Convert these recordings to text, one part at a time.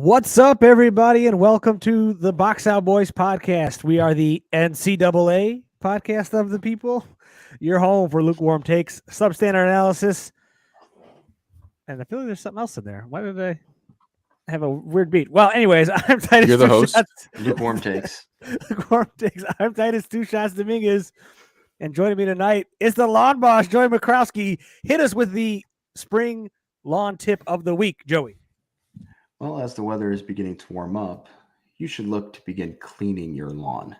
What's up, everybody, and welcome to the Box Out Boys podcast. We are the NCAA podcast of the people. Your home for lukewarm takes, substandard analysis, and I feel like there's something else in there. Why did I have a weird beat? Well, anyways, I'm Titus. You're the host. Lukewarm takes. Lukewarm takes. I'm Titus Two Shots Dominguez, and joining me tonight is the lawn boss, Joey McCrowski. Hit us with the spring lawn tip of the week, Joey. Well, as the weather is beginning to warm up, you should look to begin cleaning your lawn.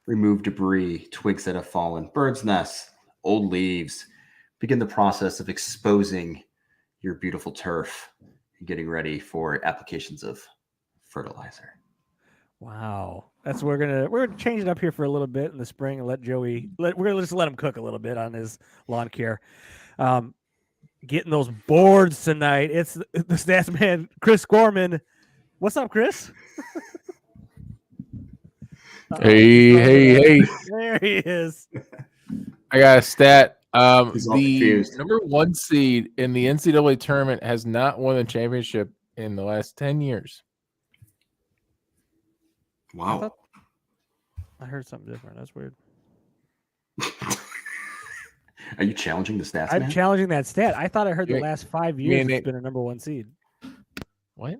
Remove debris, twigs that have fallen, birds' nests, old leaves. Begin the process of exposing your beautiful turf and getting ready for applications of fertilizer. Wow, that's we're gonna change it up here for a little bit in the spring and let Joey. We're gonna just let him cook a little bit on his lawn care. Getting those boards tonight. It's the stats man, Chris Gorman. What's up, Chris? Hey. There he is. I got a stat. He's all The confused. number one seed in the NCAA tournament has not won a championship in the last 10 years. Wow. I heard something different. That's weird. Are you challenging the stats, I'm man? challenging that stat. I thought I heard the You- last 5 you years mean it's been a number one seed. What?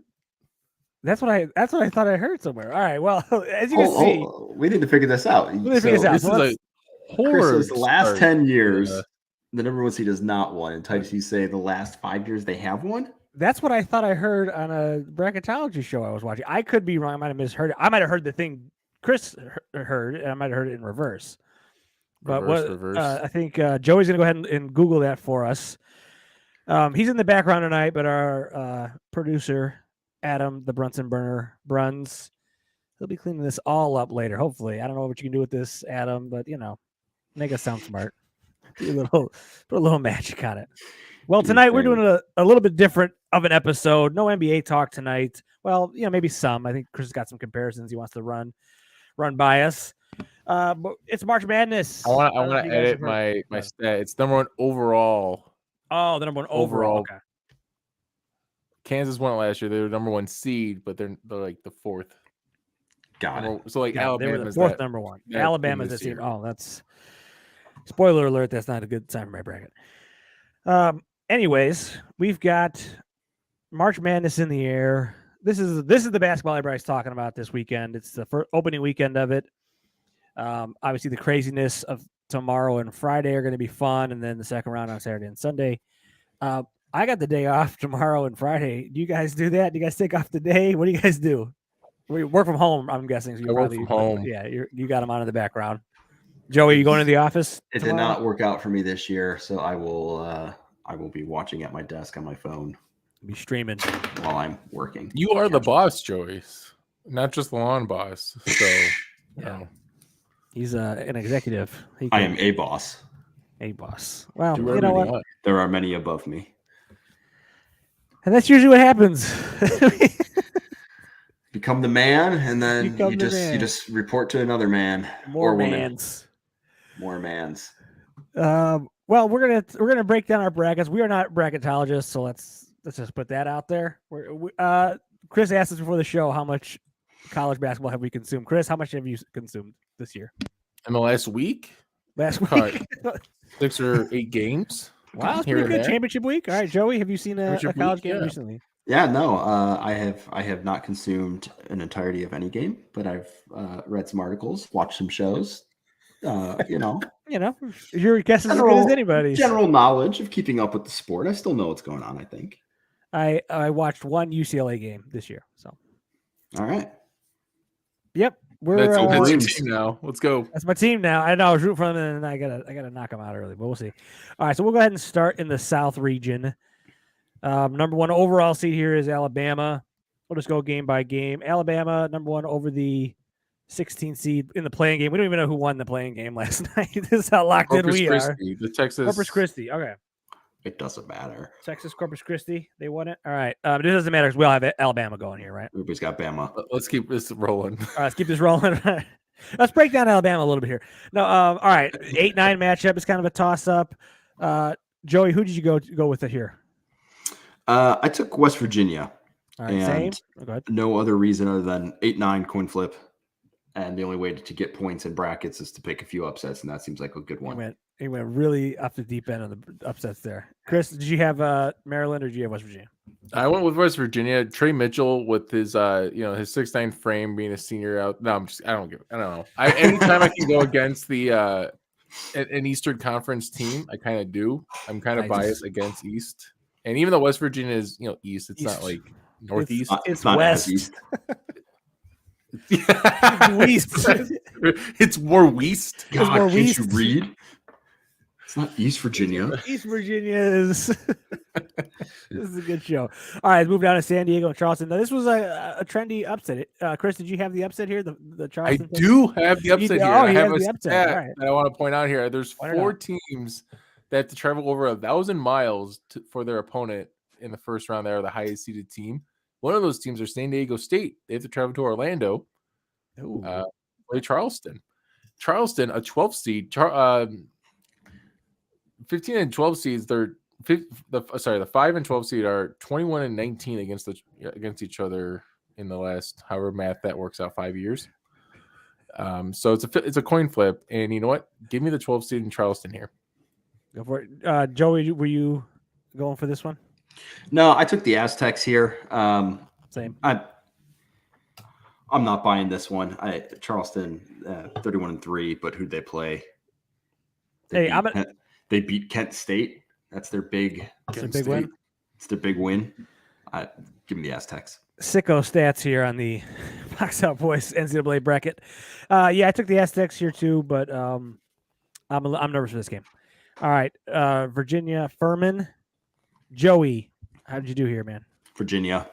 That's what I thought I heard somewhere. All right. Well, as you can see, we need to figure this out. We need to figure this out. This So is a Chris horror. says the last 10 years, Yeah. the number one seed has not won. And Titus, you say the last 5 years they have won? that's what I thought I heard on a bracketology show I was watching. I could be wrong. I might have misheard it. I might have heard the thing Chris heard, and I might have heard it in reverse. But Reverse. I think Joey's going to go ahead and Google that for us. He's in the background tonight, but our producer, Adam, the Brunson Burner, Bruns, he'll be cleaning this all up later, hopefully. I don't know what you can do with this, Adam, but, make us sound smart. Put a little magic on it. Well, tonight we're doing a little bit different of an episode. No NBA talk tonight. Well, maybe some. I think Chris has got some comparisons he wants to run by us. But it's March Madness. I want don't know if to you guys edit have heard- my stat. It's number one overall. Oh, the number one overall. Okay. Kansas won it last year. They were number one seed, but they're like the fourth. Got it. So like Yeah, they Alabama were the is fourth that. number one. that Alabama's team this this year. year. Oh, that's spoiler alert. That's not a good sign for my bracket. Anyways, we've got March Madness in the air. This is the basketball everybody's talking about this weekend. It's the first opening weekend of it. Obviously, the craziness of tomorrow and Friday are going to be fun, and then the second round on Saturday and Sunday. I got the day off tomorrow and Friday. Do you guys do that? Do you guys take off the day? What do you guys do? We work from home, I'm guessing. So I work from home. Yeah, you got them on in the background. Joey, you going to the office? It did tomorrow? not work out for me this year, so I will be watching at my desk on my phone Be streaming. while I'm working. You are the boss, Joyce, not just the lawn boss. So, Yeah. He's an executive. He I can- am a boss. a boss. Well, do you whatever know you what? want. There are many above me. And that's usually what happens. Become the man, and then Become you the just man. you just report to another man More or woman. mans. More mans. Well, we're gonna break down our brackets. We are not bracketologists, so let's just put that out there. Chris asked us before the show how much college basketball have we consumed. Chris, how much have you consumed this year? In the last week, Last Cut. week? 6 or 8 games. Wow, that's Here pretty and good. there. Championship week. All right, Joey, have you seen a Championship college week, game yeah. recently? Yeah, no, I have not consumed an entirety of any game, but I've read some articles, watched some shows. Your guess is as good as anybody's. General knowledge of keeping up with the sport. I still know what's going on, I think. I watched one UCLA game this year. So, All right. yep, we're That's your Wolverines. team now. Let's go. that's my team now. I know I was rooting for them, and I gotta knock them out early, but we'll see. All right, so we'll go ahead and start in the South region. Number one overall seed here is Alabama. We'll just go game by game. Alabama, number one over the 16 seed in the playing game. We don't even know who won the playing game last night. This is how locked in Corpus we are. Christi, the Texas. Corpus Christi. Okay. It doesn't matter. Texas Corpus Christi. They won it. All right. It doesn't matter because we all have Alabama going here, right? Everybody's got Bama. Let's keep this rolling. All right, let's keep this rolling. Let's break down Alabama a little bit here. No, all right. 8-9 matchup is kind of a toss-up. Joey, who did you go with it here? I took West Virginia. All right, same. And Oh, go ahead. no other reason other than 8-9 coin flip. And the only way to get points in brackets is to pick a few upsets, and that seems like a good one. He went really up the deep end of the upsets there. Chris, did you have Maryland or did you have West Virginia? I went with West Virginia. Trey Mitchell with his his 6'9" frame, being a senior out. No, I don't know. Anytime I can go against the an Eastern Conference team, I kind of do. I'm kind of biased against East, and even though West Virginia is East, it's not like Northeast. It's not West. as East. It's more West. God, more can't West. you read? It's not East Virginia. East Virginia is. This is a good show. All right, let's move down to San Diego and Charleston. Now, this was a trendy upset. Chris, did you have the upset here? The I Charleston. do have the upset here. Oh, I he have has a the upset. stat All right. that I want to point out here. There's Point it 4 out. teams that have to travel over 1,000 miles for their opponent in the first round. They are the highest seeded team. One of those teams are San Diego State. They have to travel to Orlando. Play Charleston. Charleston, a 12th seed. 15 and 12 seeds. The 5 and 12 seed are 21 and 19 against each other in the last however math that works out 5 years. So it's a coin flip, and you know what? Give me the 12 seed in Charleston here. Go for it. Joey, were you going for this one? No, I took the Aztecs here. Same. I'm not buying this one. Charleston 31-3, but who'd they play? They beat Kent State. That's their big. Win. It's their big win. Give me the Aztecs. Sicko stats here on the Box Out Boys NCAA bracket. I took the Aztecs here too, but I'm nervous for this game. All right, Virginia Furman, Joey, how did you do here, man? Virginia.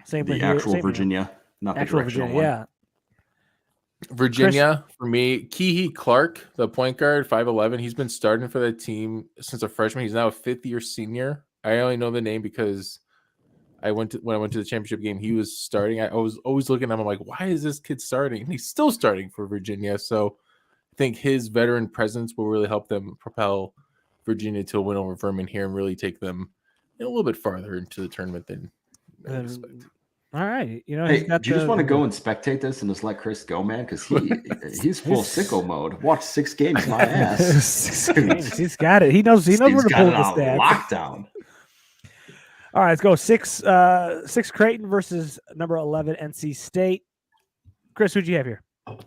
Same The thing. actual Same Virginia, not the directional one. Yeah. Virginia, for me, Keehee Clark, the point guard, 5'11". He's been starting for that team since a freshman. He's now a 5th-year senior. I only know the name because when I went to the championship game, he was starting. I was always looking at him. I'm like, why is this kid starting? And he's still starting for Virginia. So I think his veteran presence will really help them propel Virginia to a win over Furman here and really take them a little bit farther into the tournament than I expect. All right. Hey, do you just want to go and spectate this and just let Chris go, man? Because he's full sicko mode. Watch 6 games, my ass. 6 games. He's got it. He knows where to pull the stats. Lockdown. All right, let's go. 6 Creighton versus number 11 NC State. Chris, who'd you have here?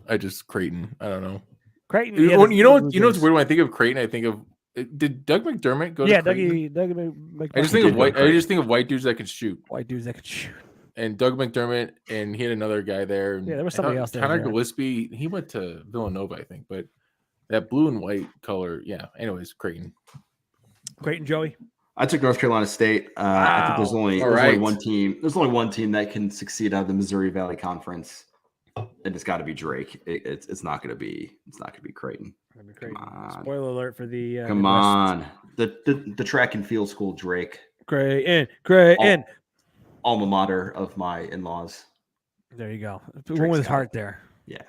I just Creighton. I don't know. Creighton. You know what's weird when I think of Creighton? I think of did Doug McDermott go to Creighton? Doug McDermott. I just think of white dudes that can shoot. White dudes that can shoot. And Doug McDermott, and he had another guy there. Yeah, there was somebody else there. Connor Gillespie, he went to Villanova, I think. But that blue and white color, yeah. Anyways, Creighton. Creighton, Joey. I took North Carolina State. I think there's only one team. There's only one team that can succeed out of the Missouri Valley Conference, and it's got to be Drake. It's not going to be. It's not going to be Creighton. Come on. Spoiler alert for the. Come on, the track and field school Drake. Creighton. Alma mater of my in-laws. There you go. One with his heart there. Yeah.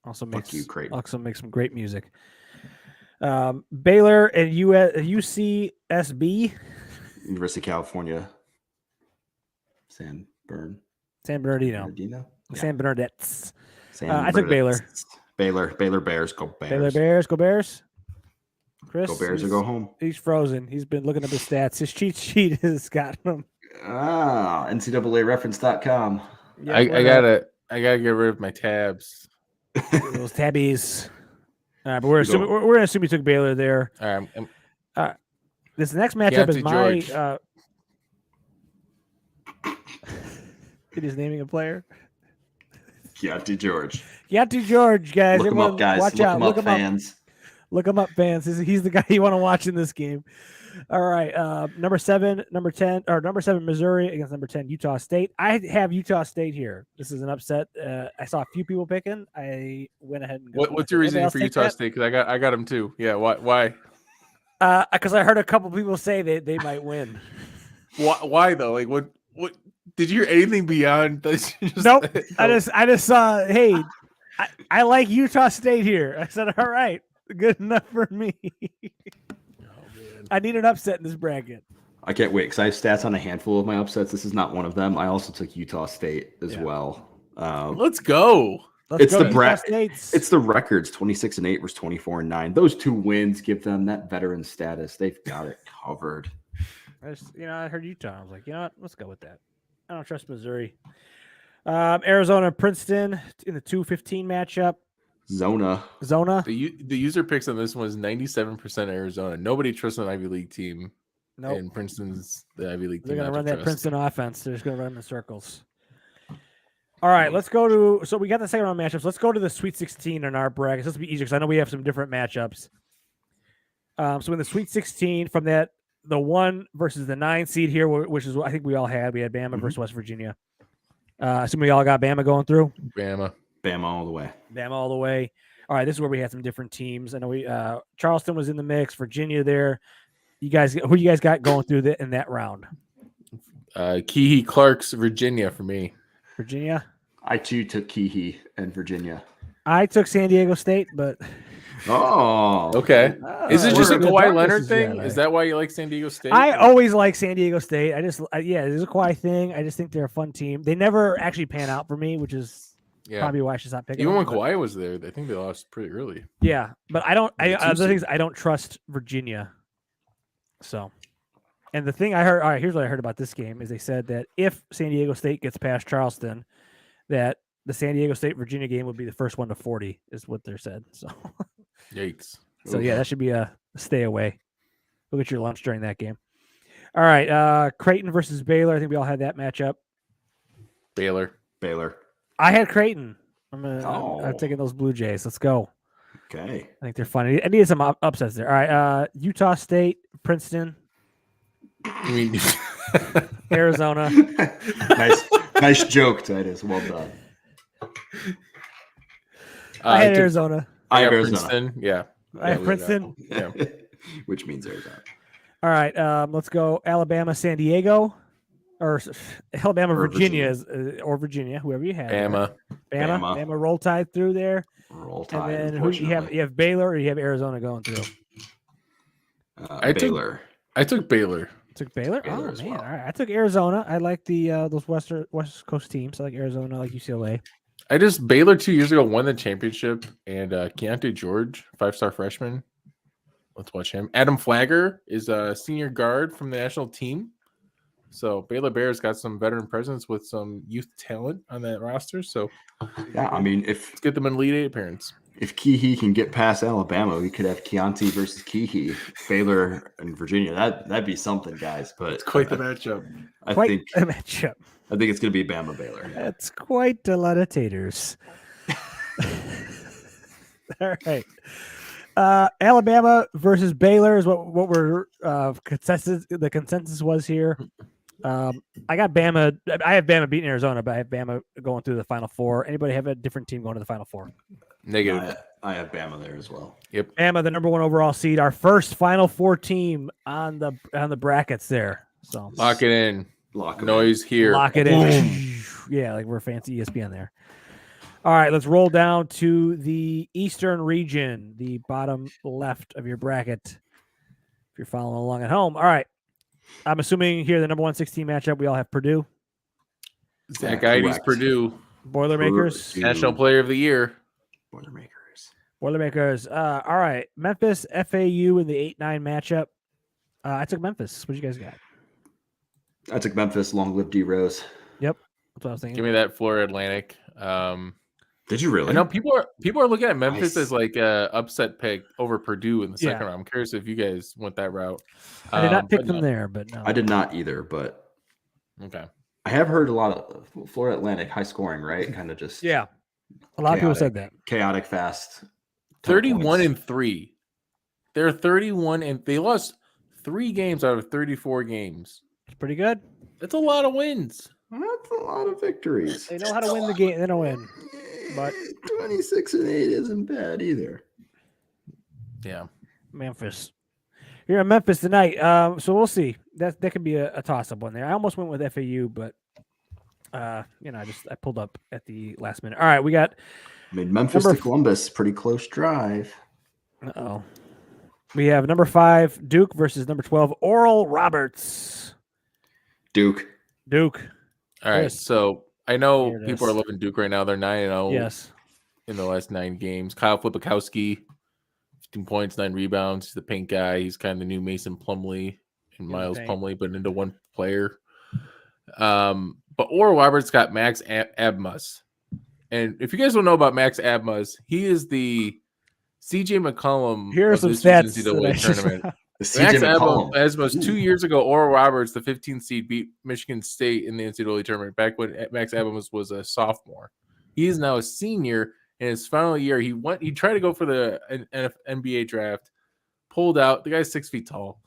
Also makes some great music. Baylor and UCSB. University of California. San Bernardino. Yeah. San Bernardettes. I took Baylor. Baylor Bears. Go Bears. Baylor Bears. Go Bears. Chris. Go Bears or go home. He's frozen. He's been looking up his stats. His cheat sheet has got him. NCAAreference.com. Yeah, I gotta get rid of my tabs. Those tabbies. All right, but we're gonna assume he took Baylor there. All right. This next matchup is my. It is naming a player. Keontae George. Keontae George, guys. Look him up, guys. Watch out. Look him up, fans. Look him up, fans. He's the guy you want to watch in this game. All right, number 7, number 10, or number 7 Missouri against number 10 Utah State. I have Utah State here. This is an upset. I saw a few people picking. I went ahead and. What's your reasoning for Utah State? Because I got them too. Yeah. Why? Because I heard a couple people say they might win. Why though? Like what? Did you hear anything beyond this? Nope. I just saw. Hey, I like Utah State here. I said, all right, good enough for me. I need an upset in this bracket. I can't wait because I have stats on a handful of my upsets. This is not one of them. I also took Utah State as well. Let's go. Let's It's go the to Utah brat. States. It's the records 26-8 versus 24-9. Those 2 wins give them that veteran status. They've got it covered. I heard Utah. I was like, you know what? Let's go with that. I don't trust Missouri. Arizona, Princeton in the 2-15 matchup. Zona. The user picks on this one was 97% Arizona. Nobody trusts an Ivy League team. Nope. And Princeton's the Ivy League They're team. going to not run to that trust. Princeton offense. They're just going to run them in circles. All right, let's go to. So we got the second round matchups. Let's go to the Sweet 16 in our brackets. This will be easier because I know we have some different matchups. So in the Sweet 16, from that, the 1 versus the 9 seed here, which is what I think we all had. We had Bama versus West Virginia. Assume we all got Bama going through. Bama all the way. Bama all the way. All right, this is where we had some different teams. I know we Charleston was in the mix. Virginia there. Who you guys got going through in that round? Keehee Clark's Virginia for me. Virginia. I too took Keehee and Virginia. I took San Diego State, but Oh, Okay. Is it just a The Kawhi darkness Leonard is thing? that Is that why you like San Diego State? I always like San Diego State. It is a Kawhi thing. I just think they're a fun team. They never actually pan out for me, which is probably why I should stop picking Even them. when Kawhi was there, I think they lost pretty early. Yeah, but I don't. The two Other seed. things I don't trust Virginia. So, and the thing I heard. All right, here's what I heard about this game: is they said that if San Diego State gets past Charleston, that the San Diego State Virginia game would be the first one to 40, is what they said. So, Yikes. so yeah, that should be a stay away. Go get your lunch during that game. All right, Creighton versus Baylor. I think we all had that matchup. Baylor. I had Creighton. I'm Oh. taking those Blue Jays. Let's go. Okay. I think they're fun. I needed some upsets there. All right, Utah State, Princeton, I mean, Arizona. nice joke, Titus. Well done. I had took- Arizona. I I have got Arizona. Princeton. Yeah. I have we got- Princeton. Yeah. Which means Arizona. All right, let's go. Alabama, San Diego, or Alabama, Or Virginia, or Virginia, whoever you had. Bama. Bama, roll tide through there, Roll and Tide. then who you have? You have Baylor, or you have Arizona going through. I took- Baylor. I took Baylor. Took Baylor. Baylor Oh as man, well. all right. I took Arizona. I like the those West Coast teams. I like Arizona, I like UCLA. Baylor 2 years ago won the championship, and Keontae George, 5-star freshman. Let's watch him. Adam Flagger is a senior guard from the national team. So Baylor Bears got some veteran presence with some youth talent on that roster. So Yeah, I mean, if let's get them an Elite Eight appearance. Keehee can get past Alabama, we could have Keontae versus Keehee, Baylor and Virginia. That'd be something, guys. But It's quite the matchup. I Quite think a matchup. it's going to be Bama Baylor. That's quite a lot of taters. All right. Alabama versus Baylor is what we're consensus. The consensus was here. I got Bama. I have Bama beating Arizona, but I have Bama going through the Final Four. Anybody have a different team going to the Final Four? Negative. I have Bama there as well. Bama, the number 1 overall seed, our first Final Four team on the brackets there. So Lock it in. Lock 'em Noise here. lock it in. Yeah, like we're fancy ESPN there. All right, let's roll down to the Eastern region, the bottom left of your bracket. If you're following along at home. All right. I'm assuming here the number 1 16 matchup, we all have Purdue. Zach Correct. Ides, Purdue, Boilermakers. Purdue. National Player of the Year. Boilermakers. Boilermakers. All right. Memphis, FAU in the 8-9 matchup. I took Memphis. What you guys got? I took Memphis. Long live D Rose. That's what I was thinking. Give me that Florida Atlantic. Did you really? I know people are looking at Memphis Nice. as like a upset pick over Purdue in the second Yeah. round. I'm curious if you guys went that route. I did not pick but them no. there, but no. I did not either, but Okay. I have heard a lot of Florida Atlantic high scoring, right? Kind of just Yeah. A lot of people said that. chaotic, fast. ton of 31 points. and 3. They're 31 and they lost 3 games out of 34 games. It's pretty good. That's a lot of wins. That's a lot of victories. They know how to win the game. They don't win. But 26-8 isn't bad either. Yeah. Memphis. You're in Memphis tonight. So we'll see. That could be a toss-up one there. I almost went with FAU, but I pulled up at the last minute. All right, we got I mean, Memphis Number to Columbus, pretty close drive. We have number 5 Duke versus number 12 Oral Roberts. Duke. Duke. All right, Chris. so I know Here it people are is. loving Duke right now. They're 9-0 Yes. in the last 9 games. Kyle Flipikowski, 15 points, 9 rebounds. He's the pink guy. He's kind of the new Mason Plumlee and the Miles paint. Plumlee, but into one player. But Oral Roberts got Max Abmas. And if you guys don't know about Max Abmas, he is the CJ McCollum Here are of some this year's stats. that I NCAA just- tournament. The Max CJ McCollum. Abmas 2 years ago, Oral Roberts, the 15th seed, beat Michigan State in the NCAA tournament back when Max Abmas was a sophomore. He is now a senior in his final year. He tried to go for the NBA draft, pulled out. The guy's 6 feet tall.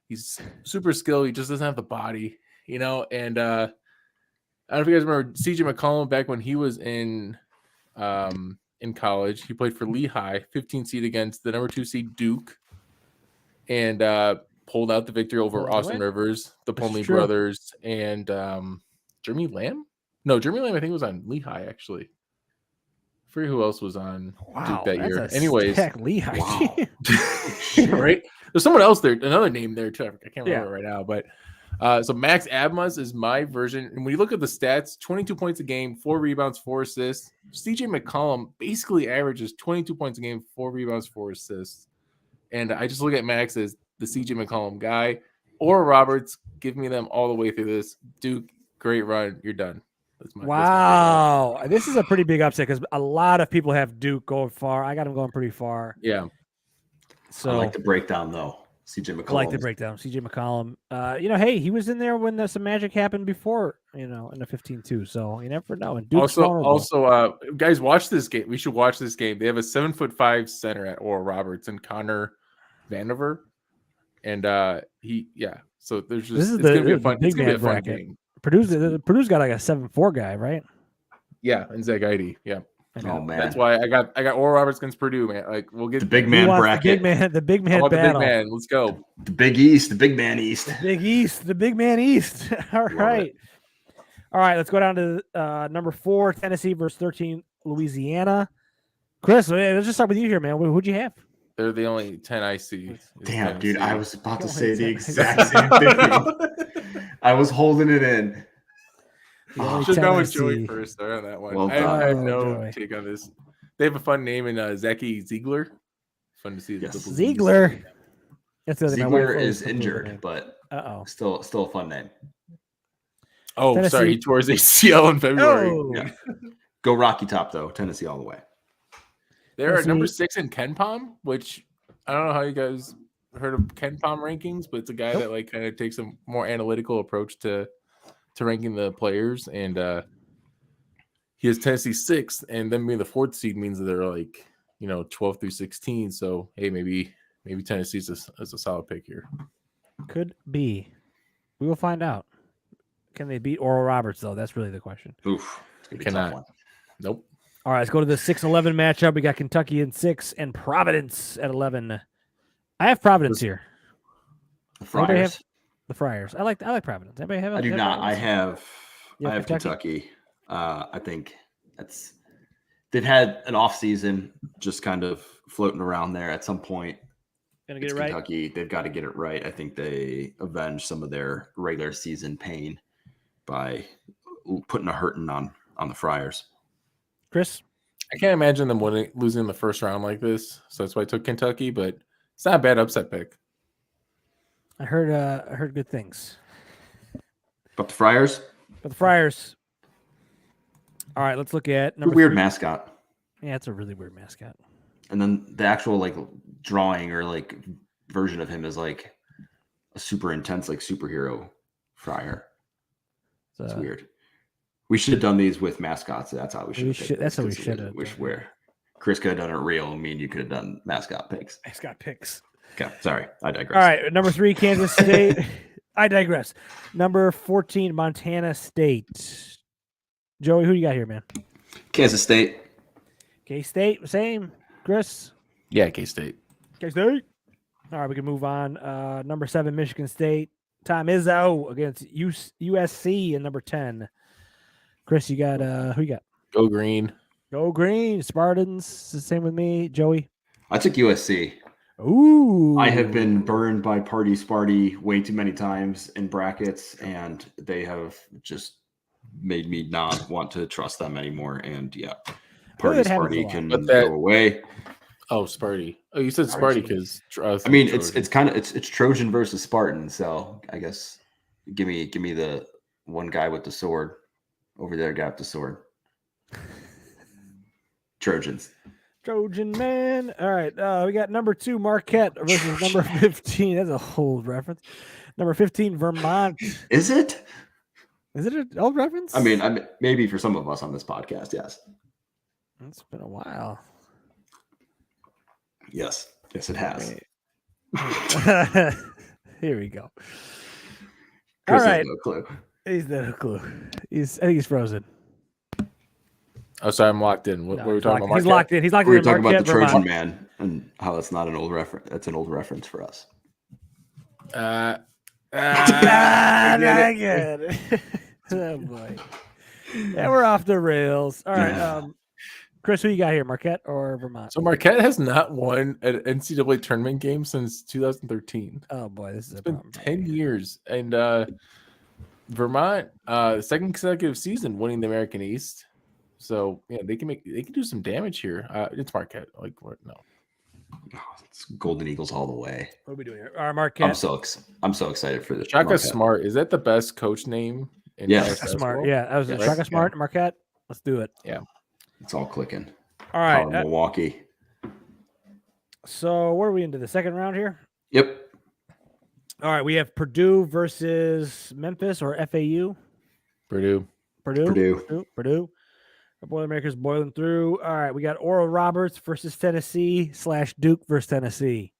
He's super skilled. He just doesn't have the body, you know. And I don't know if you guys remember CJ McCollum back when he was in college. He played for Lehigh, 15 seed against the number 2 seed Duke, and pulled out the victory over Oh, Austin really? Rivers, the That's Plumlee true. brothers, and Jeremy Lamb. No, Jeremy Lamb I think was on Lehigh actually. I forget who else was on Wow, Duke that that's year. a Anyways, stacked Lehigh. Wow. right? There's someone else there, another name there too. I can't Yeah. remember right now, but so Max Abmas is my version. And when you look at the stats, 22 points a game, 4 rebounds, 4 assists. CJ McCollum basically averages 22 points a game, 4 rebounds, 4 assists. And I just look at Max as the CJ McCollum guy. Or Roberts, give me them all the way through this. Duke, great run. You're done. That's my Wow. This is a pretty big upset because a lot of people have Duke going far. I got him going pretty far. yeah. So I like the breakdown though. CJ McCollum. I like the breakdown. CJ McCollum. Hey, he was in there when some magic happened before, in the 15-2. So you never know. And Duke's vulnerable. Also, guys, watch this game. We should watch this game. They have a 7'5" center at Oral Roberts and Connor Vandiver. And so there's just it's gonna be a fun bracket. game. Purdue's got like a 7'4" guy, right? Yeah, and Zach Idy. Yeah. Oh man, That's why I got Oral Roberts against Purdue, man. Like we'll get the big man bracket. The big man I want the battle. big man. Let's go. The Big East, the big man East. The big man East. All right. Let's go down to number 4, Tennessee versus 13, Louisiana. Chris, let's just start with you here, man. Who'd you have? They're the only 10 I see. Damn, dude, I was about to Go say ahead, the say- exact same thing. I was holding it in. only Should go with Tennessee. Joey first there on that one. Well I have done. no Joey. take on this. They have a fun name in Zachy Ziegler. Fun to see the Yes. double Zs. Ziegler. That's the other my Ziegler wife is always put injured, name. but Uh-oh. still a fun name. Oh, Tennessee. sorry. He tore his ACL in February. Oh. Yeah. Go Rocky Top though, Tennessee all the way. They're at number Tennessee. 6 in Ken Palm, which I don't know how you guys heard of Ken Palm rankings, but it's a guy Nope. that like kind of takes a more analytical approach to ranking the players. And he has Tennessee 6th, and them being the 4th seed means that they're like 12 through 16. So hey, maybe Tennessee's is a solid pick here. Could be. We will find out. Can they beat Oral Roberts, though? That's really the question. Oof. It's gonna be a Cannot. tough one. Nope. All right, let's go to the 6-11 matchup. We got Kentucky in 6 and Providence at 11. I have Providence here. The Anybody Friars. have the Friars? I like Providence. Anybody have? I do not. I Providence? have Kentucky? Kentucky. I think they've had an off season, just kind of floating around there. At some point, Gonna get it's it right. Kentucky. They've got to get it right. I think they avenge some of their regular season pain by putting a hurting on the Friars. Chris, I can't imagine them losing in the first round like this. So that's why I took Kentucky, but it's not a bad upset pick. I heard good things. But the Friars, But the Friars. All right, let's look at number weird 3. mascot. Yeah, it's a really weird mascot. And then the actual like drawing or like version of him is like a super intense like superhero Friar. It's weird. We should have done these with mascots. That's how we should. That's how we should have. Where Chris could have done it real. Me and you could have done mascot picks. Mascot picks. Okay, sorry, I digress. All right, number 3, Kansas State. I digress. Number 14, Montana State. Joey, who you got here, man? Kansas State. K-State, same. Chris? Yeah, K-State. K-State. All right, we can move on. Number 7, Michigan State. Tom Izzo against USC in number 10. Chris, you got who you got? Go Green. Go Green. Spartans. The same with me. Joey. I took USC. Ooh. I have been burned by Party Sparty way too many times in brackets, and they have just made me not want to trust them anymore. And yeah, feel Party that happens a Sparty lot. can But that- go away. Oh, Sparty. Oh, you said Sparty. Sparty because I mean, it's kind of it's Trojan versus Spartan, so I guess give me the one guy with the sword over there, guy with the sword. Trojans. Trojan man. All right. We got number 2 Marquette versus number 15. That's a old reference. Number 15 Vermont. Is it? Is it an old reference? I mean, maybe for some of us on this podcast, yes. It's been a while. Yes, it has. Here we go. Chris All has right. no clue. He's no clue. I think he's frozen. Oh, sorry, I'm locked in. What No, were we he's talking locked- about? He's locked in. He's locked We in. were talking about Marquette, the Trojan Vermont. Man and how that's not an old reference. That's an old reference for us. Ah, I not get it. good. Oh boy. Yeah, we're off the rails. All right. Yeah. Chris, who you got here, Marquette or Vermont? So Marquette has not won an NCAA tournament game since 2013. Oh boy, this is It's a been problem. 10 years. And Vermont, second consecutive season winning the American East. So yeah, they can do some damage here. It's Marquette. Like what? No. Oh, it's Golden Eagles all the way. What are we doing here? All right, Marquette. I'm so excited for this. Shaka Marquette. Smart, is that the best coach name in Yeah. college Shaka basketball? Smart. Yeah, that was Yes. Shaka Yeah. Smart, Marquette. Let's do it. It's all clicking. All right. Power Milwaukee. So, what are we into the second round here? Yep. All right, we have Purdue versus Memphis or FAU. Purdue. Purdue. The Boilermakers boiling through. All right, we got Oral Roberts versus Tennessee / Duke versus Tennessee.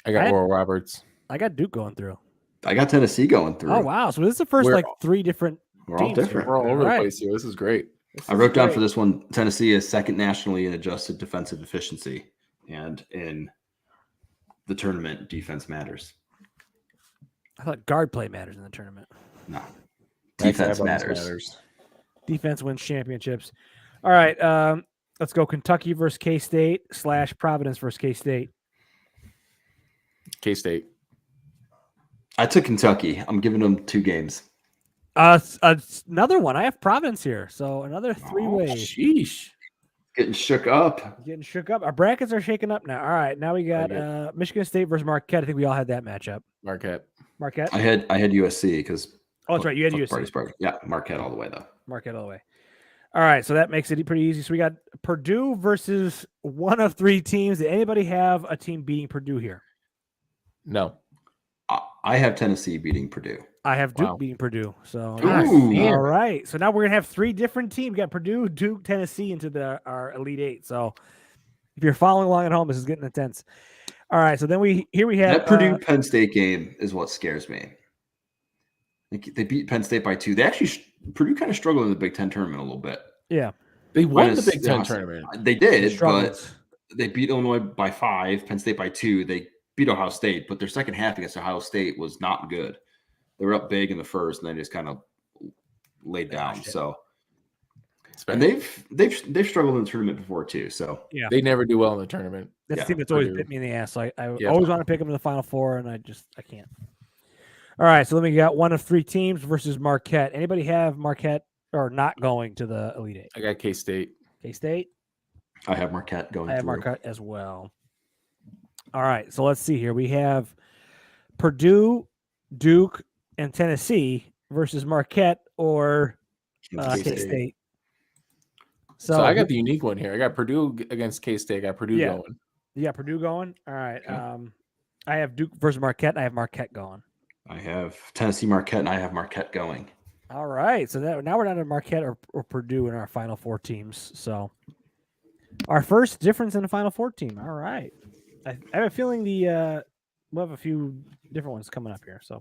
I got I- Oral Roberts. I got Duke going through. I got Tennessee going through. Oh wow! So this is the 1st We're- like 3 different. We're all teams here. different. We're all over All right. the place here. This is great. I wrote down for this one, Tennessee is second nationally in adjusted defensive efficiency. And in the tournament, defense matters. I thought guard play matters in the tournament. No. That's Defense how matters. Defense wins championships. All right, let's go Kentucky versus K-State / Providence versus K-State. K-State. I took Kentucky. I'm giving them 2 games. Another one. I have Providence here, so another 3 ways. Sheesh. Getting shook up. Getting shook up. Our brackets are shaking up now. All right, now we got Okay. Michigan State versus Marquette. I think we all had that matchup. Marquette. Marquette. I had USC because Oh, that's right. You had USC. Party Spark. Yeah, Marquette all the way though. Marquette all the way. All right, so that makes it pretty easy. So we got Purdue versus one of 3 teams. Did anybody have a team beating Purdue here? No. I have Tennessee beating Purdue. I have Duke Wow. beating Purdue. So Ooh. all right. So now we're gonna have 3 different teams. We got Purdue, Duke, Tennessee into our Elite 8. So if you're following along at home, this is getting intense. All right. So then we have That Purdue Penn State game is what scares me. They beat Penn State by 2. They actually Purdue kind of struggled in the Big Ten tournament a little bit. yeah. They won the Minus- Big Ten tournament. They did, but struggles. they beat Illinois by 5, Penn State by 2. They beat Ohio State, but their second half against Ohio State was not good. They were up big in the first, and they just kind of laid down. Mashed it. So, It's and bad. they've struggled in the tournament before too. So, They never do well in the tournament. That's Yeah, the team that's always Purdue. bit me in the ass. So I Yeah. always want to pick them in the Final Four, and I can't. All right, so then we got one of 3 teams versus Marquette. Anybody have Marquette or not going to the Elite 8? I got K-State. K-State? I have Marquette going I have through. Marquette as well. All right, so let's see here. We have Purdue, Duke, and Tennessee versus Marquette or K-State. K-State. So I got the unique one here. I got Purdue against K-State. I got Purdue Yeah. going. You got Purdue going? All right. Okay. I have Duke versus Marquette. And I have Marquette going. I have Tennessee Marquette, and I have Marquette going. All right. So now we're down to Marquette or Purdue in our Final Four teams. So our first difference in the Final Four team. All right. I have a feeling we'll have a few different ones coming up here. So,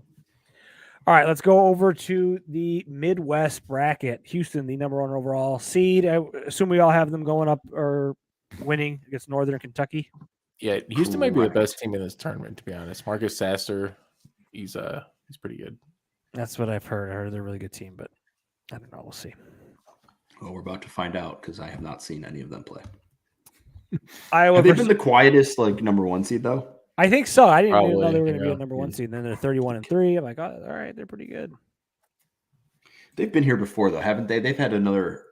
all right, let's go over to the Midwest bracket. Houston, the number 1 overall seed. I assume we all have them going up or winning against Northern Kentucky. Yeah, Houston might be the Correct. best team in this tournament, to be honest. Marcus Sasser, he's pretty good. That's what I've heard. I heard they're a really good team, but I don't know. We'll see. Well, we're about to find out because I have not seen any of them play. Iowa Have they versus. been the quietest like number 1 seed though? I think so. I didn't even know Probably, they were going to be yeah. a number 1 seed. And then they're 31-3. I'm like, oh, all right, they're pretty good. They've been here before though, haven't they? They've had another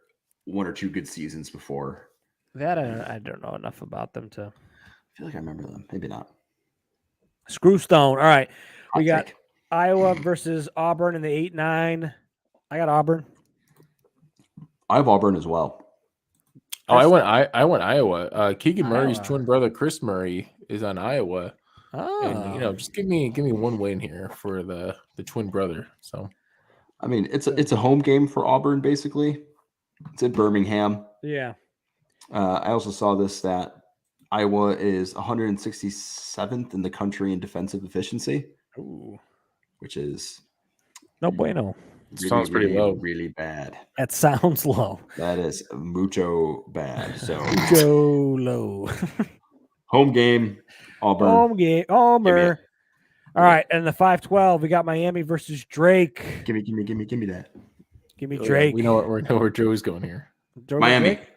1 or 2 good seasons before. That I don't know enough about them to. I feel like I remember them. Maybe not. Screw Stone. All right, we Hot got take. Iowa versus Auburn in the 8-9. I got Auburn. I have Auburn as well. Oh, I went Iowa. Keegan Murray's Iowa. twin brother Chris Murray is on Iowa, Oh, and just give me one win here for the twin brother. So I mean, it's a home game for Auburn basically. It's in Birmingham. yeah. I also saw this that Iowa is 167th in the country in defensive efficiency, Ooh, which is no bueno. really, Sounds pretty really, low. really bad. That sounds low. That is mucho bad. So Joe low. home game, Auburn. Home game. Give me Homer. it. All right, and the 5-12, we got Miami versus Drake. Give me that. Give me Oh, yeah, Drake. we know where Joe's going here. Joe Miami. Drake?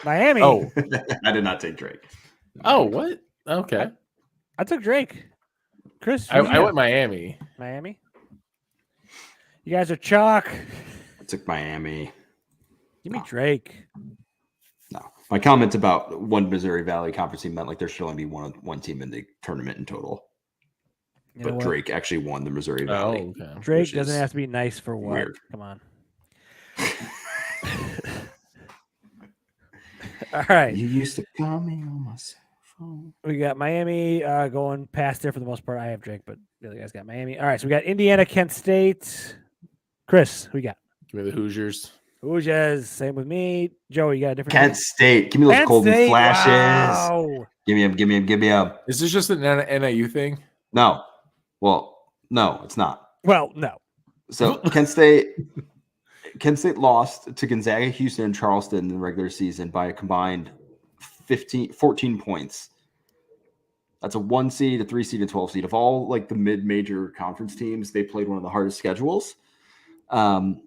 Miami. Oh, I did not take Drake. what? Okay, I took Drake. Chris, I who'd you went Miami. get? Miami. You guys are chalk. I took Miami. Give me No. Drake. No, my comment about one Missouri Valley Conference team meant like there should only be one team in the tournament in total. You know But what? Drake actually won the Missouri Oh, Valley. okay. Drake which doesn't is have to be nice for what? weird. Come on. All right. You used to call me on my cell phone. We got Miami going past there for the most part. I have Drake, but the other guys got Miami. All right. So we got Indiana, Kent State. Chris, who we got? Give me the Hoosiers. Hoosiers. Same with me. Joey, you got a different Kent State. Give me those Kent golden State, flashes. wow. Give me him. Is this just an NIU thing? No. Well, no, it's not. Well, no. So Kent State lost to Gonzaga, Houston, and Charleston in the regular season by a combined 14 points. That's a 1 seed, a 3 seed, and 12 seed. Of all like the mid-major conference teams, they played one of the hardest schedules. Kent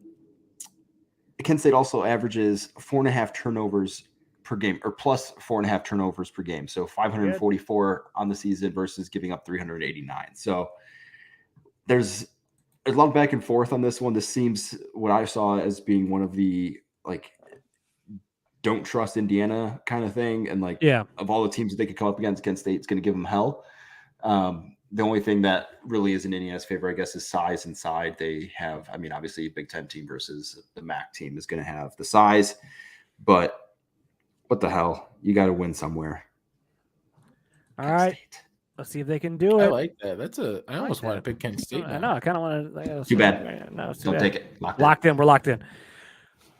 State also averages 4.5 turnovers per game, or plus 4.5 turnovers per game. So 544 on the season versus giving up 389. So there's a lot of back and forth on this one. This seems what I saw as being one of the like don't trust Indiana kind of thing. And like Yeah. of all the teams that they could come up against, Kent State's going to give them hell. The only thing that really is in Indiana's favor, I guess, is size inside. They have, I mean, obviously a Big Ten team versus the MAC team is going to have the size, but what the hell? You got to win somewhere. All Kent right. State. Let's see if they can do I it. like that. I almost want to pick Kent State. I know. I kind of want to. Too bad. No, it's too Don't bad. take it. Locked in. We're locked in.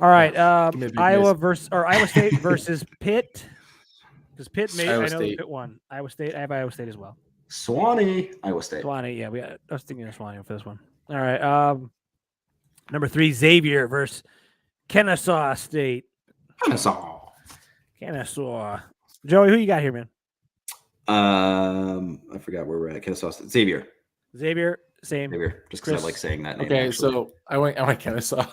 All right. Give me a big Iowa miss. versus or Iowa State versus Pitt. Because Pitt made. Iowa I know State. Pitt won. Iowa State. I have Iowa State as well. Swanee, Iowa State. Swanee. Yeah, I was thinking of Swanee for this one. All right. Number 3, Xavier versus Kennesaw State. Kennesaw. Kennesaw. Joey, who you got here, man? I forgot where we're at. Kennesaw State. Xavier. Xavier. Same. Xavier. Just because Chris. I like saying that name. Okay, actually. so I went Kennesaw.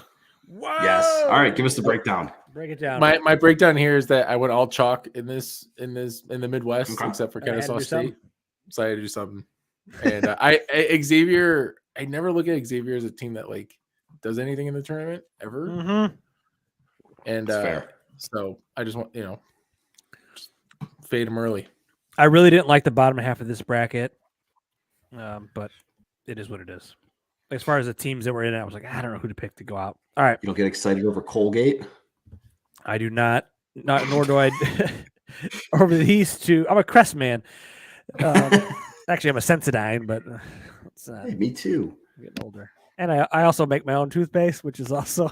Whoa! Yes. All right. Give us the breakdown. Break it down. My breakdown here is that I went all chalk in the Midwest Okay. except for I had to Kennesaw do State. something. So I had to do something. And Xavier, I never look at Xavier as a team that like does anything in the tournament ever. Mm-hmm. And That's fair. so I just want just fade him early. I really didn't like the bottom half of this bracket, but it is what it is. As far as the teams that were in it, I was like, I don't know who to pick to go out. All right, You don't get excited over Colgate. I do not nor do I over the East to. I'm a Crest man. Actually, I'm a Sensodyne, but it's Hey, me too. I'm getting older. And I also make my own toothpaste, which is also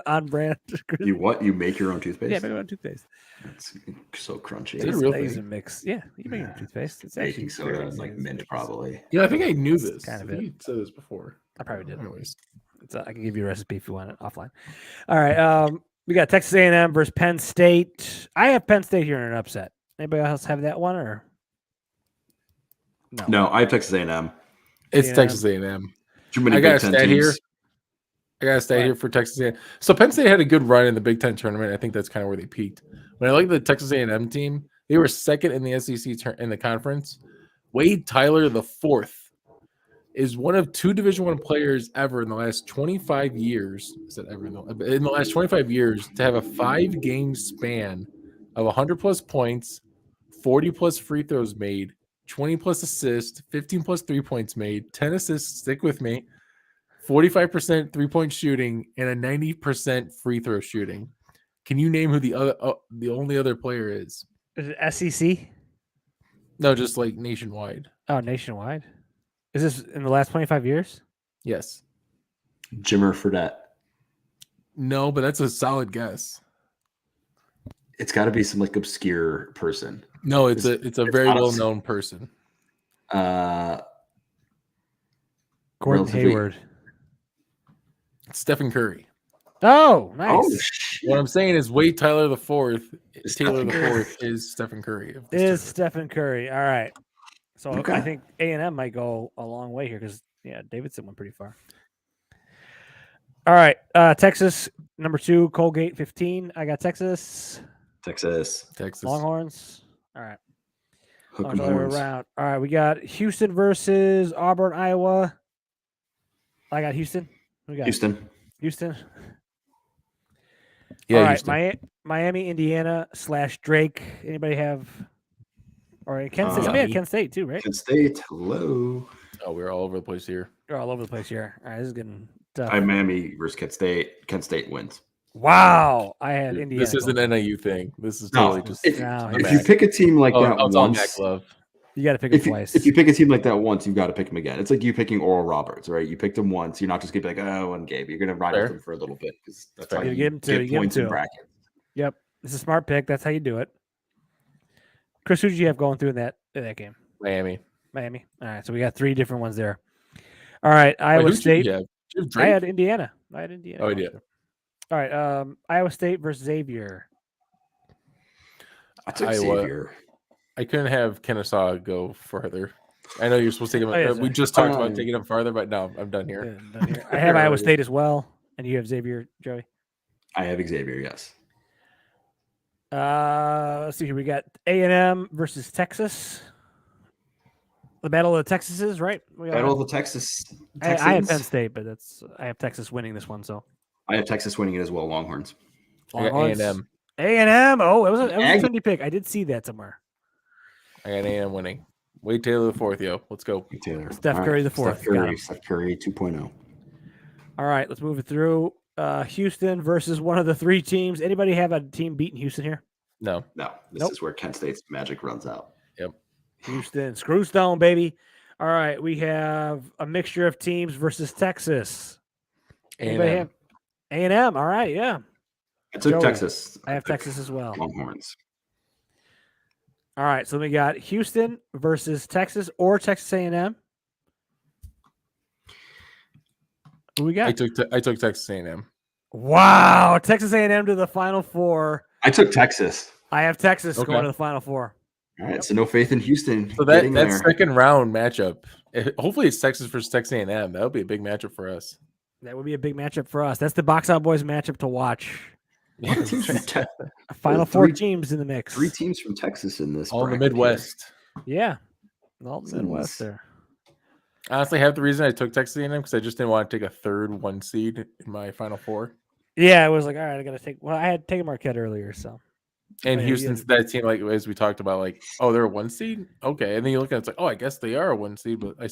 on brand. You what? You make your own toothpaste? Yeah, I make my own toothpaste. It's so crunchy. Is it It's real nice thing? and mix. Yeah, you make your own toothpaste. It's actually Baking soda very and like nice. mint, probably. Yeah, I think I knew this. kind of I think it. you said this before. I probably did. Anyways, I can give you a recipe if you want it offline. All right. We got Texas A&M versus Penn State. I have Penn State here in an upset. Anybody else have that one or no? No, I have Texas A&M. it's A&M. Texas A&M. Too many I got Big a Ten stat teams. here. I gotta stay Right. here for Texas A&M. So Penn State had a good run in the Big Ten tournament. I think that's kind of where they peaked. When I look at the Texas A&M team, They were second in the SEC in the conference. Wade Tyler the fourth is one of two Division I players ever in the last 25 years. Is that ever in the last 25 years to have a 5-game span of 100 plus points, 40 plus free throws made, 20 plus assists, 15 plus 3 points made, 10 assists, stick with me, 45% 3-point shooting, and a 90% free throw shooting. Can you name who the only other player is? Is it SEC? No, just like nationwide. Oh, nationwide. Is this in the last 25 years? Yes. Jimmer Fredette. No, but that's a solid guess. It's got to be some like obscure person. No, it's a very not a- well known person. Gordon Relatively- Hayward. It's Stephen Curry. Oh, nice. Oh, shit. What I'm saying is Wade Tyler the fourth, Is Taylor Stephen the Curry. fourth is Stephen Curry. of this Is tournament. Stephen Curry. All right. So Okay. I think A&M might go a long way here because, Davidson went pretty far. All right. Texas, number 2, Colgate, 15. I got Texas. Texas. Texas? Longhorns. All right. Hook 'em Longhorns all the way horns. around. All right. We got Houston versus Auburn, Iowa. I got Houston. We got Houston. Houston. Yeah, All right. Houston. Miami, Indiana / Drake. Anybody have? Or Kent State. Somebody had Miami. Kent State too, right? Kent State. Hello. Oh, we're all over the place here. They're all over the place here. All right. This is getting tough. I Miami versus Kent State. Kent State wins. Wow. I had Indiana. This is an going. NIU thing. This is No, totally just. if, No, if I'm you back. pick a team like that it's all once, Mac Love. You got to pick it twice. if you pick a team like that once, you've got to pick them again. It's like you picking Oral Roberts, right? You picked him once. You're not just gonna be like, oh, one game. You're gonna ride Fair. with them for a little bit because that's Fair. how You you give 'em two, get you give 'em points in two. brackets. Yep. It's a smart pick. That's how you do it. Chris, who did you have going through in that game? Miami. Miami. All right. So we got 3 different ones there. All right. Wait, Iowa who'd you State. have? Did you have I Drake? had Indiana. Oh, going yeah. through. All right. Iowa State versus Xavier. I took Iowa. Xavier. I couldn't have Kennesaw go further. I know you're supposed to take him. Oh, yeah, we sorry. just talked about taking him farther, but no, I'm done here. Yeah, done here. I have Iowa State as well, and you have Xavier, Joey. I have Xavier. Yes. Let's see here. We got A&M versus Texas. The Battle of the Texases, right? We got- Battle of the Texas. I have Texans. Penn State, but I have Texas winning this one. So I have Texas winning it as well. Longhorns. I got Longhorns. A&M. A&M. Oh, it was a Ag- trendy pick. I did see that somewhere. I got A&M winning. Wade Taylor the fourth, yo. Let's go. Taylor. Steph All Curry right. the fourth. Steph Got Curry. him. Steph Curry 2.0. All right, let's move it through. Houston versus one of the 3 teams. Anybody have a team beating Houston here? No. No, this Nope. is where Kent State's magic runs out. Houston, Screwstone, baby. All right, we have a mixture of teams versus Texas. Anybody A&M. have A&M? All right, yeah. I took Joey. Texas. I have took Texas as well. Longhorns. All right, so we got Houston versus Texas or Texas A&M. Who we got? I took Texas A&M. Wow, Texas A&M to the Final Four. I took Texas. I have Texas Okay. going to the Final Four. All right, so no faith in Houston. So that getting there. second round matchup, hopefully it's Texas versus Texas A&M. That would be a big matchup for us. That would be a big matchup for us. That's the Box Out Boys matchup to watch. What teams from Te- A Final Three- 4 teams in the mix. 3 teams from Texas in this. All in the bracket here. Midwest. Yeah. All the Midwest Seems- there. Honestly, half the reason I took Texas A&M because I just didn't want to take a third 1 seed in my Final Four. Yeah, it was like, all right, I got to take. Well, I had taken Marquette earlier, so. And yeah, Houston's that team, like as we talked about, like, oh, they're a 1 seed. Okay, and then you look at it, it's like, oh, I guess they are a 1 seed, but I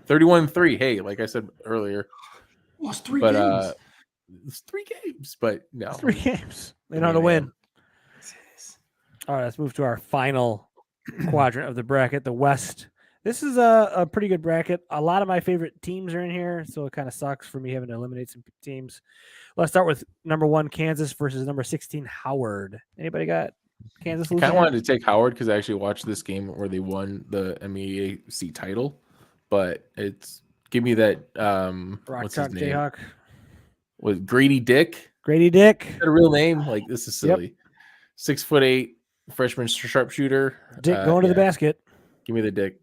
31-3. Hey, like I said earlier, Lost 3 but games. it's 3 games, but no, 3 games. They know how to win. All right, let's move to our final quadrant of the bracket, the West. This is a pretty good bracket. A lot of my favorite teams are in here, so it kind of sucks for me having to eliminate some teams. Let's start with number 1, Kansas versus number 16, Howard. Anybody got Kansas I losing? kind of here? wanted to take Howard because I actually watched this game where they won the MEAC title, but it's give me that Rock what's Chalk his name? Jayhawk. Was Grady Dick? Grady Dick. Is that a real name? Like this is Yep. silly. 6'8" freshman sharpshooter. Dick going to the yeah, basket. Give me the Dick.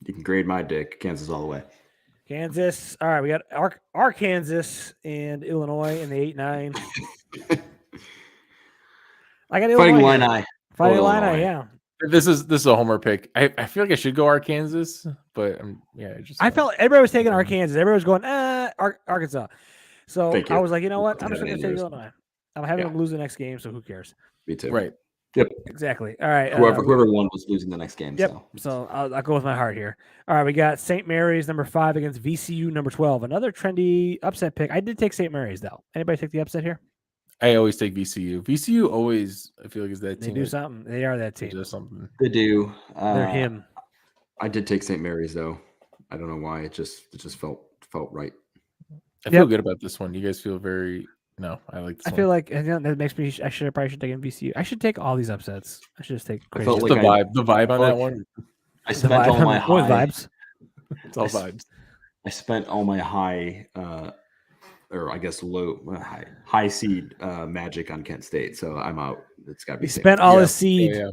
You can grade my dick. Kansas all the way. Kansas. All right, we got Arkansas and Illinois in the 8-9. I got Fighting Illinois. Illini. Fighting Oh, Illini, Illinois. yeah. This is a homer pick. I feel like I should go Arkansas, but I felt everybody was taking Yeah. Arkansas. Everybody was going, Arkansas. So Thank I you. was like, you know what? Looked I'm just at going it to in take yours. Illinois. I'm having Yeah. them lose the next game, so who cares? Me too. right. Exactly. All right. Whoever won was losing the next game. Yep. So I'll go with my heart here. All right. We got St. Mary's number 5 against VCU number 12. Another trendy upset pick. I did take St. Mary's though. Anybody take the upset here? I always take VCU. VCU always, I feel like, is that They team. do that something. They are that team. does something. They do. They're him. I did take St. Mary's though. I don't know why. It just felt right. I feel Yep. good about this one. You guys feel very. No, I like this I one. feel like that makes me. I probably should take in VCU. I should take all these upsets. I should just take I crazy. felt Just like the vibe on I- that one. I The spent all my What high. vibes. It's all I s- vibes. I spent all my high, or I guess high seed magic on Kent State, so I'm out. It's got to be. He St. spent all Yeah. his seed Yeah.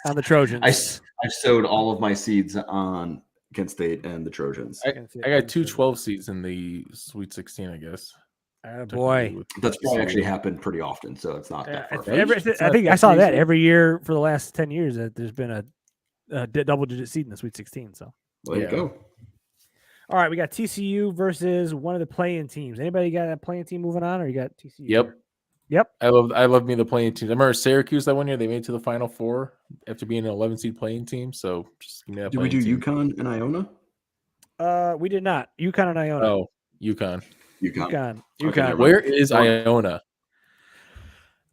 on the Trojans. I sowed all of my seeds on Kent State and the Trojans. I got 2 12 seeds in the Sweet 16, I guess. Boy. That's probably VCU. actually happened pretty often, so it's not that far. Right? It's I not think I that saw that crazy. every year for the last 10 years that there's been a double-digit seed in the Sweet 16. So, There you Yeah. go. all right, we got TCU versus one of the playing teams. Anybody got a playing team moving on, or you got TCU? Yep. here? Yep. I love me the playing teams. I remember Syracuse that one year. They made it to the Final Four after being an 11 seed playing team. So just give me that. Did we playing do team. UConn and Iona? We did not. UConn and Iona. Oh, UConn. UConn. Okay, never mind. Where is Well- Iona?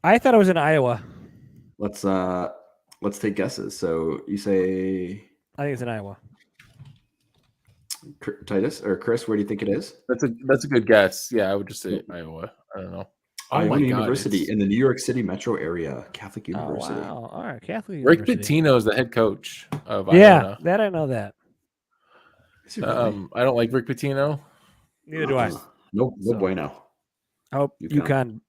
I thought it was in Iowa. Let's take guesses. So you say I think it's in Iowa. Titus or Chris? Where do you think it is? That's a good guess. Yeah, I would just say Iowa. I don't know. Oh Iona my God, University it's- in the New York City metro area, Catholic Oh, University. wow. All right. Catholic Rick University. Pitino is the head coach of Yeah, Iona. that I know that. Is it really? I don't like Rick Pitino. Neither do I. No So- bueno. I hope UConn. UConn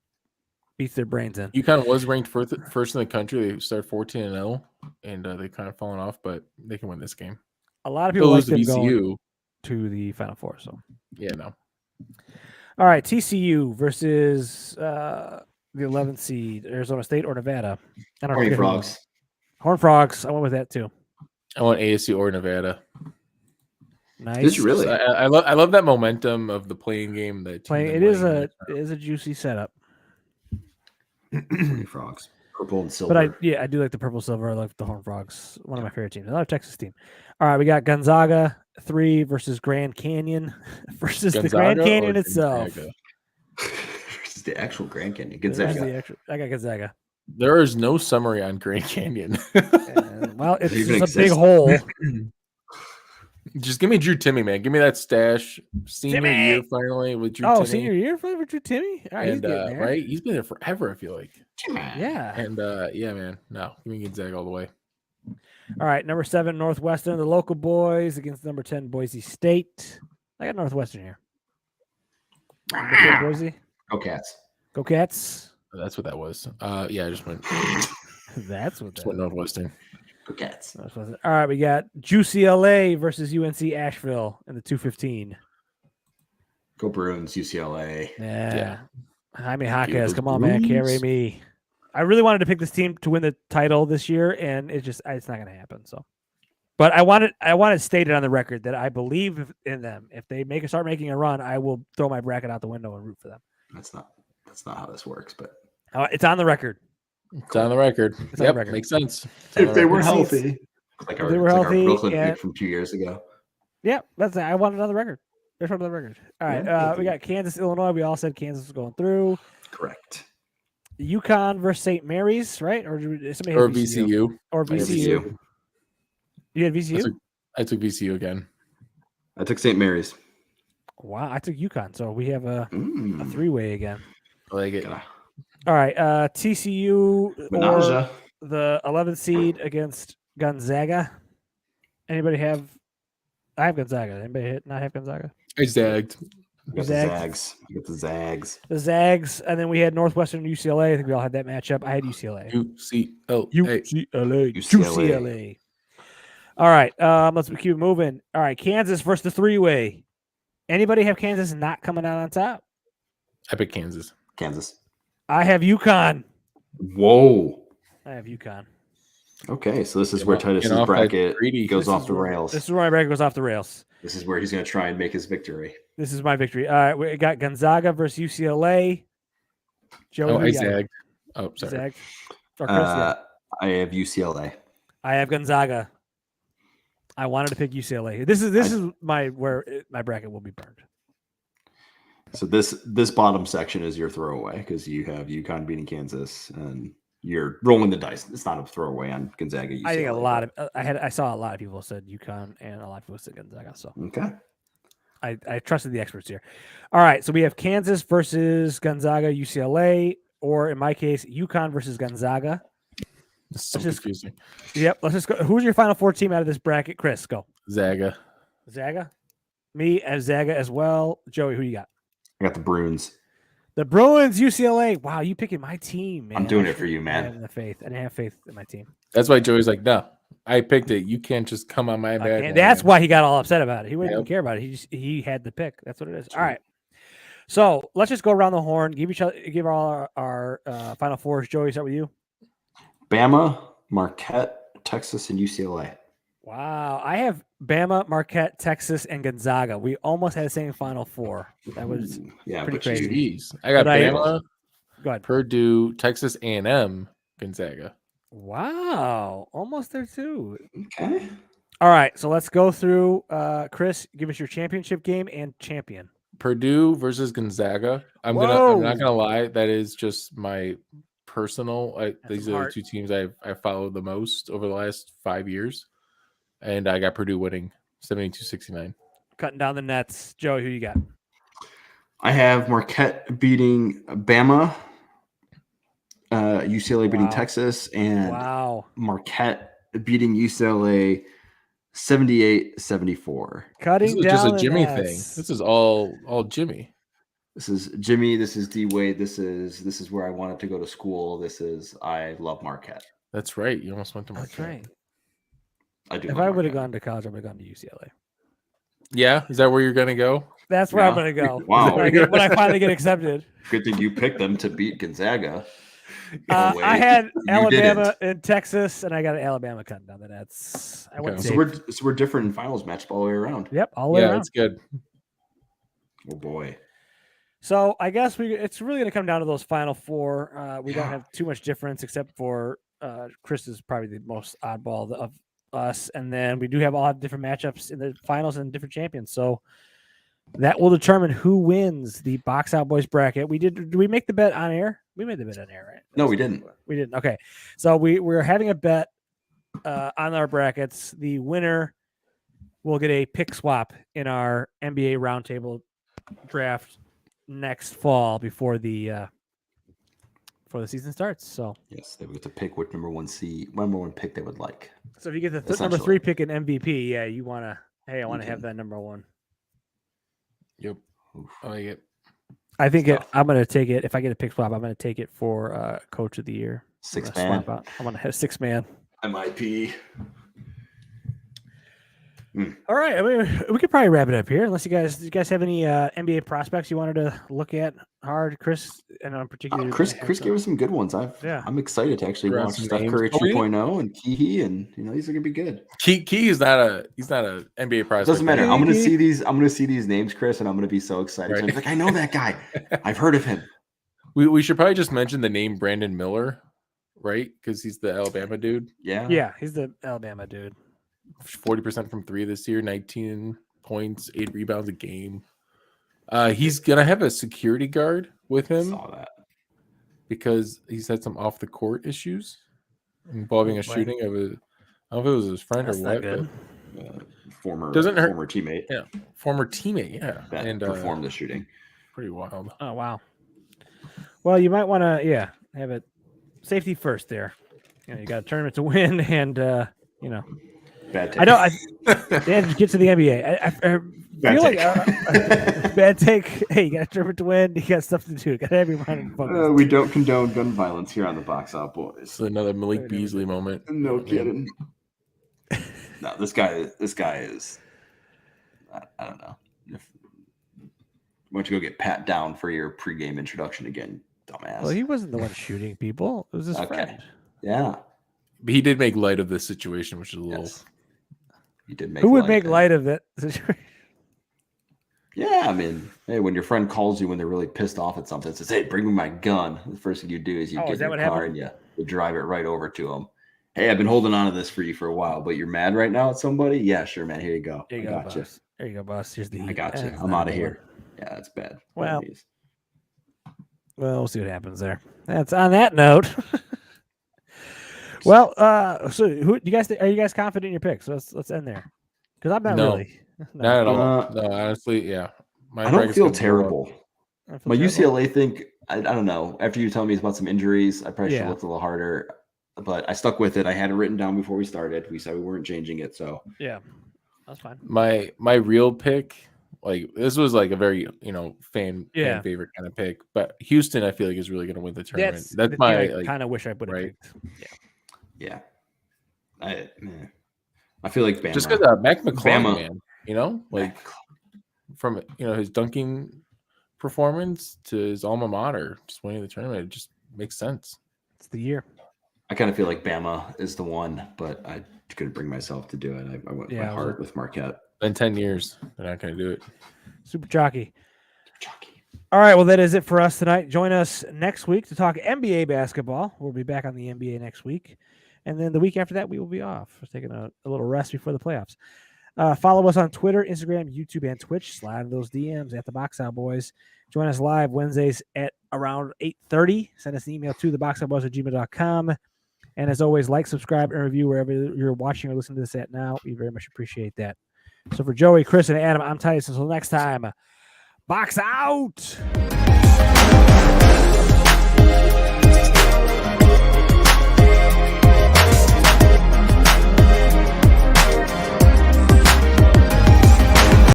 beats their brains in. UConn was ranked first in the country. They started 14-0, and they kind of fallen off, but they can win this game. A lot of They'll people like lose to them going VCU. to the Final Four. So, Yeah, no. all right, TCU versus the 11th seed, Arizona State or Nevada. I don't Horny know. Frogs. Horn Frogs. I went with that too. I want ASU or Nevada. Nice. Did you really? I love that momentum of the playing game. That Playing, it is a juicy setup. Horny Frogs. Purple and silver. But I do like the purple silver. I like the Horn Frogs. One of my favorite teams. Another Texas team. All right, we got Gonzaga 3 versus Grand Canyon versus the Grand Gonzaga Canyon or itself. Gonzaga? It's the actual Grand Canyon. There's Gonzaga. the extra- I got Gonzaga. There is no summary on Grand Canyon. Well, it's even just a big exist? hole. Just give me Drew Timmy, man. Give me that stash. Senior Timmy! year finally with Drew Oh, Timmy. senior year for Drew Timmy? All right, he's And getting there. right, he's been there forever. I feel like. Yeah. And yeah, man. No, give me Gonzaga all the way. All right, number 7 Northwestern, the local boys against number 10 Boise State. I got Northwestern here. Number 10, Boise. Go Cats. Go Cats. That's what that was. Yeah, I just went That's what that Northwestern. Go Cats. That's what it- All right, we got UCLA versus UNC Asheville in the 215. Go Bruins. UCLA. Yeah. Jaime Jaquez, those come on, man, carry Bruins. me. I really wanted to pick this team to win the title this year, and it's not going to happen. So, but I wanted stated on the record that I believe in them. If they start making a run, I will throw my bracket out the window and root for them. That's not how this works. But It's on the record. It's on the record. It's on the Yep, record. makes sense. It's on if the they record. were Seats. healthy, like If they were healthy Brooklyn and- pick from 2 years ago. Yeah, that's it. I wanted it on the record. There's on the record. All right, Yeah. we got Kansas, Illinois. We all said Kansas was going through. Correct. UConn versus St. Mary's, right? Or did somebody Or have VCU? VCU. Or I had VCU. You had VCU? I took VCU again. I took St. Mary's. Wow, I took UConn. So we have a Mm. 3-way again. I like it. Gotta- All right, TCU or Menage. the 11th seed against Gonzaga. Anybody have? I have Gonzaga. Anybody not have Gonzaga? I zagged. I got the Zags. Zags. I got the Zags. The Zags, and then we had Northwestern and UCLA. I think we all had that matchup. I had UCLA. UCLA. UCLA. UCLA. All right, let's keep it moving. All right, Kansas versus the 3-way. Anybody have Kansas not coming out on top? I picked Kansas. Kansas. I have UConn. Whoa. I have UConn. Okay, so this is Get where off- Titus's get off that bracket greedy. goes This off is the where- rails. This is where my bracket goes off the rails. This is where he's going to try and make his victory. This is my victory. All right, we got Gonzaga versus UCLA. Joey, Oh, who I you got? zagged. Oh, sorry. Zagged. Or Chris, yeah. I have UCLA. I have Gonzaga. I wanted to pick UCLA. This is my bracket will be burned. So this bottom section is your throwaway because you have UConn beating Kansas and you're rolling the dice. It's not a throwaway on Gonzaga. UCLA, I think a lot of I saw a lot of people said UConn and a lot of people said Gonzaga. So Okay. I trusted the experts here. All right, so we have Kansas versus Gonzaga, UCLA, or in my case, UConn versus Gonzaga. It's so Let's just- confusing. Yep, let's just go. Who's your Final Four team out of this bracket? Chris, go. Zaga. Zaga. Me as Zaga as well. Joey, who you got? I got the Bruins. The Bruins, UCLA. Wow, you picking my team, man. I'm doing I it for you, shouldn't man. have the faith. I didn't have faith in my team. That's why Joey's like, no, I picked it. You can't just come on my bad. And that's why he got all upset about it. He wouldn't even Yep. care about it. He had the pick. That's what it is. All right. So let's just go around the horn. Give all our Final Fours. Joey, start with you. Bama, Marquette, Texas, and UCLA. Wow, I have Bama, Marquette, Texas, and Gonzaga. We almost had the same Final Four. That was Yeah, pretty but crazy. Jeez. I got But I- Bama, go ahead. Purdue, Texas A&M, Gonzaga. Wow, almost there too. Okay. All right, so let's go through. Chris, give us your championship game and champion. Purdue versus Gonzaga. I'm Whoa. not gonna lie. That is just my personal. These some are the heart. two teams I followed the most over the last 5 years, and I got Purdue winning 72-69. Cutting down the nets. Joey, who you got? I have Marquette beating Bama, UCLA beating Wow. Texas, and Wow, Marquette beating UCLA 78-74. cutting This is down just a the Jimmy nets. thing. This is all Jimmy. This is Jimmy. This is D Wade. This is where I wanted to go to school. I love Marquette. That's right. You almost went to Marquette. That's right. I do. If love I would have Marquette. gone to college, I would have gone to UCLA. Yeah, is that where you're gonna go? That's where I'm Yeah. going to go. Wow. When I finally get accepted. Good thing you picked them to beat Gonzaga. I Wade, had you Alabama didn't. and Texas, and I got Alabama cutting down the nets. I went Okay. safe. So we're different in finals matchup all the way around. Yep, all the way Yeah, around. that's good. Oh boy. So I guess it's really going to come down to those final four. We don't Yeah. have too much difference, except for Chris is probably the most oddball of us, and then we do have all different matchups in the finals and different champions. So that will determine who wins the Box Out Boys bracket. Did we make the bet on air? We made the bet on air, right? No, we didn't. We didn't. Okay, so we're having a bet on our brackets. The winner will get a pick swap in our NBA roundtable draft next fall before the season starts. So Yes, they would get to pick what number one pick they would like. if you get the number Essentially. 3 pick in MVP, yeah, you want to. Hey, I want to have that number one. Yep. Oof. I like it. I think Tough. I'm going to take it. If I get a pick swap, I'm going to take it for Coach of the Year. Six I'm gonna man. swap out. I'm going to have 6-man. MIP. All right. I mean, we could probably wrap it up here, unless you guys have any NBA prospects you wanted to look at hard, Chris, and in particular. Chris gave us some good ones. Yeah. I'm excited to actually Throw out watch some Steph names. Curry Oh, we- 2.0 and Key, and these are gonna be good. Key is not a NBA prospect. Doesn't matter. I'm gonna Key. see these. I'm gonna see these names, Chris, and I'm gonna be so excited. Right. I'm like, I know that guy. I've heard of him. We should probably just mention the name Brandon Miller, right? Because he's the Alabama dude. Yeah. Yeah, he's the Alabama dude. 40% from three this year, 19 points, 8 rebounds a game. He's gonna have a security guard with him Saw that. because he's had some off the court issues involving Oh, a boy. shooting of a. I don't know if it was his friend That's or not what, good. Former Doesn't hurt- former teammate but former teammate, yeah, that and performed the shooting. pretty wild. Oh wow. Well, you might want to have it safety first there. You got a tournament to win, and Bad take. I don't. Yeah, get to the NBA. I Bad feel take. like bad take. Hey, you got a tournament to win. You got stuff to do. Got to have your mind focused. We don't condone gun violence here on the Box Out Boys. It's another Malik Beasley moment. No kidding. No, this guy is. I don't know. Why don't you go get pat down for your pregame introduction again, dumbass? Well, he wasn't the one shooting people. It was his Okay. friend. Yeah. he did make light of this situation, which is a little. Yes. You did make. Who would light make of it. light of that situation? Yeah, I mean, hey, when your friend calls you when they're really pissed off at something, says, "Hey, bring me my gun." The first thing you do is you Oh, get is that in your what car happened? and you drive it right over to them. Hey, I've been holding on to this for you for a while, but you're mad right now at somebody? Yeah, sure, man. Here you go. There you I go, got you. boss. There you go, boss. Here's the heat. I got you. That's I'm not out a of good here. Yeah, that's bad. Bad Well, news. Well, we'll see what happens there. That's on that note. Well, so who you guys are you guys confident in your picks? Let's end there. Because I'm not No. really. Not at all. Uh, No, honestly, yeah. My I don't bracket's feel gonna blow up. terrible. I feel My terrible. UCLA think I don't know. After you tell me about some injuries, I probably should Yeah. have looked a little harder. But I stuck with it. I had it written down before we started. We said we weren't changing it. So Yeah, that's fine. My real pick, like this was like a very fan Yeah. favorite kind of pick, but Houston I feel like is really going to win the tournament. That's That's the my team I like kind of wish I would have right. picked. yeah. I feel like Bama. Just because Mac McClung, Bama. man, like from his dunking performance to his alma mater, just winning the tournament, it just makes sense. It's the year. I kind of feel like Bama is the one, but I couldn't bring myself to do it. I went with my heart with Marquette. Been 10 years, they're not going to do it. Super chalky. Chalky. All right, well, that is it for us tonight. Join us next week to talk NBA basketball. We'll be back on the NBA next week. And then the week after that, we will be off. We're taking a little rest before the playoffs. Follow us on Twitter, Instagram, YouTube, and Twitch. Slide those DMs at the Box Out Boys. Join us live Wednesdays at around 8:30. Send us an email to theboxoutboys@gmail.com. And as always, like, subscribe, and review wherever you're watching or listening to this at now. We very much appreciate that. So for Joey, Chris, and Adam, I'm Titus. Until next time, Box Out!